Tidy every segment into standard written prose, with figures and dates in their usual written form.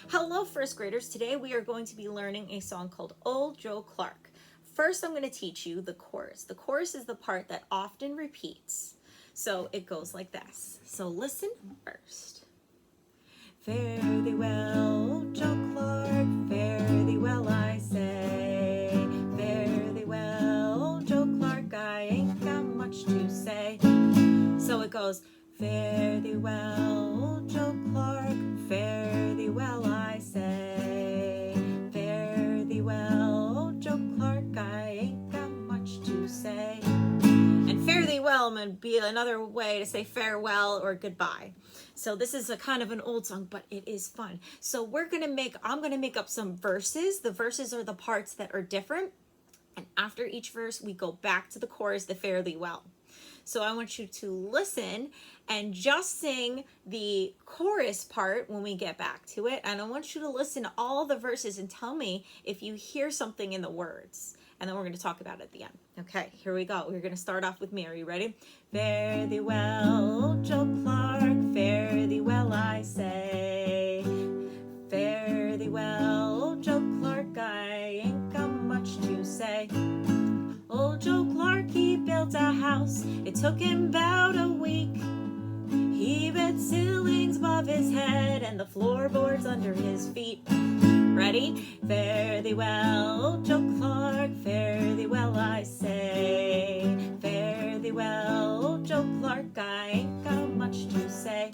Hello, first graders. Today we are going to be learning a song called Old Joe Clark. First, I'm going to teach you the chorus. The chorus is the part that often repeats. So it goes like this. So listen first. Fare thee well, old Joe Clark, fare thee well, I say. Fare thee well, old Joe Clark, I ain't got much to say. So it goes, fare thee well, old Joe Clark, fare thee well, I say. Fare thee well, old Joe Clark, I ain't got much to say. And fare thee well would be another way to say farewell or goodbye. So this is a kind of an old song, but it is fun. So I'm gonna make up some verses. The verses are the parts that are different. And after each verse, we go back to the chorus, the fare thee well. So I want you to listen and just sing the chorus part when we get back to it. And I want you to listen to all the verses and tell me if you hear something in the words. And then we're going to talk about it at the end. Okay, here we go. We're going to start off with me. Are you ready? Fare thee well, old Joe Clark, fare thee well, I say. Fare thee well, old Joe Clark, I ain't got much to say. Old Joe Clark, he built a house, it took him about a week. He built ceilings above his head and the floorboards under his feet. Ready? Fare thee well, old Joe Clark, fare thee well, I say. Fare thee well, old Joe Clark, I ain't got much to say.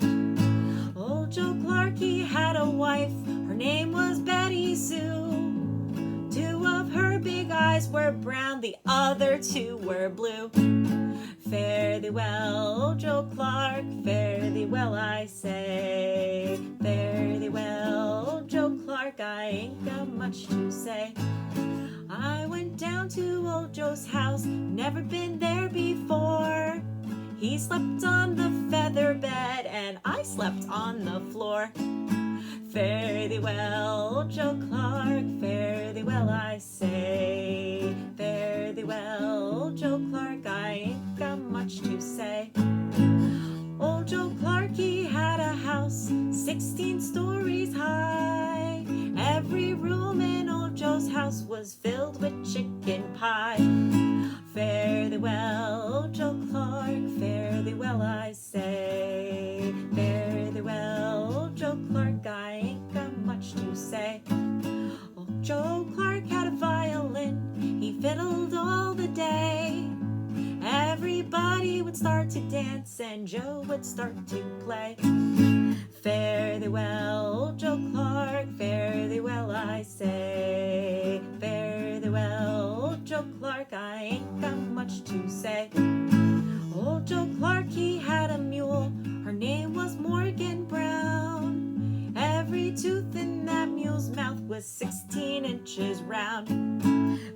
Old Joe Clark, he had a wife, her name was Betty Sue. Two of her big eyes were brown, the other two were blue. Fare thee well, old Joe Clark, fare thee well, I say. Fare thee well, old Joe Clark, I ain't got much to say. I went down to old Joe's house, never been there before. He slept on the feather bed and I slept on the floor. Fare thee well, old Joe Clark, fare thee well, I say. Fare thee well, old Joe Clark, I ain't got much to say. Old Joe Clark, he had a house 16 stories high. Every room in old Joe's house was filled with chicken pie. Fare thee well, old Joe Clark, fare thee well, I say. Fare thee well, old Joe Clark, I ain't got much to say. Old Joe Clark had a violin, he fiddled all the day. Everybody would start to dance and Joe would start to play. Fare thee well, old Joe Clark, fare thee well, I say. Fare thee well, old Joe Clark, I ain't got much to say. Old Joe Clark, he had a mule, her name was Morgan Brown. Every tooth in that mule's mouth was 16 inches round.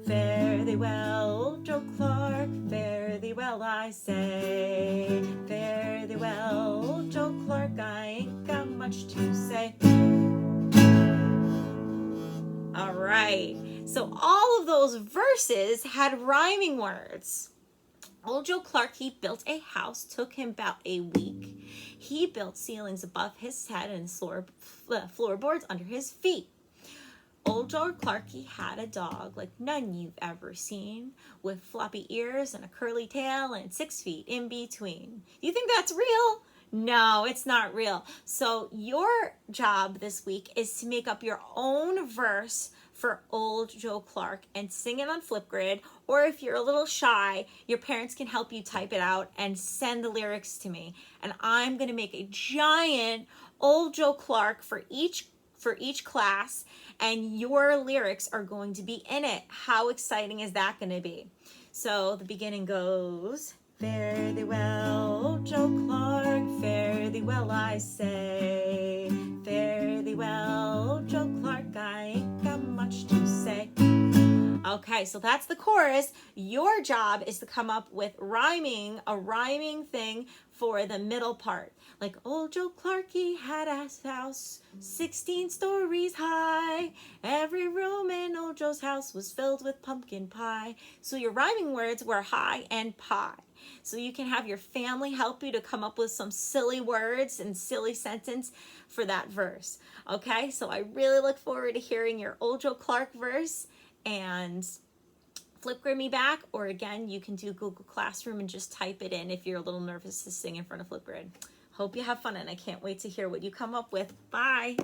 Fare thee well, old Joe Clark, fare thee well, I say. Fare thee well, old Joe Clark, I ain't got much to say. All right, so all of those verses had rhyming words. Old Joe Clark, he built a house, took him about a week. He built ceilings above his head and floorboards under his feet. Old Joe Clark, he had a dog like none you've ever seen, with floppy ears and a curly tail and 6 feet in between. Do you think that's real? No, it's not real. So your job this week is to make up your own verse for Old Joe Clark and sing it on Flipgrid, or if you're a little shy, your parents can help you type it out and send the lyrics to me. And I'm going to make a giant Old Joe Clark for each class, and your lyrics are going to be in it. How exciting is that going to be? So the beginning goes, fare thee well, old Joe Clark, fare thee well, I say. Fare thee well, old Joe Clark, I ain't got much to say. Okay, so that's the chorus. Your job is to come up with a rhyming thing for the middle part. Like, old Joe Clark, he had a house 16 stories high. Every room in old Joe's house was filled with pumpkin pie. So your rhyming words were high and pie. So you can have your family help you to come up with some silly words and silly sentence for that verse. Okay, so I really look forward to hearing your Old Joe Clark verse, and Flipgrid me back, or again, you can do Google Classroom and just type it in if you're a little nervous to sing in front of Flipgrid. Hope you have fun, and I can't wait to hear what you come up with. Bye.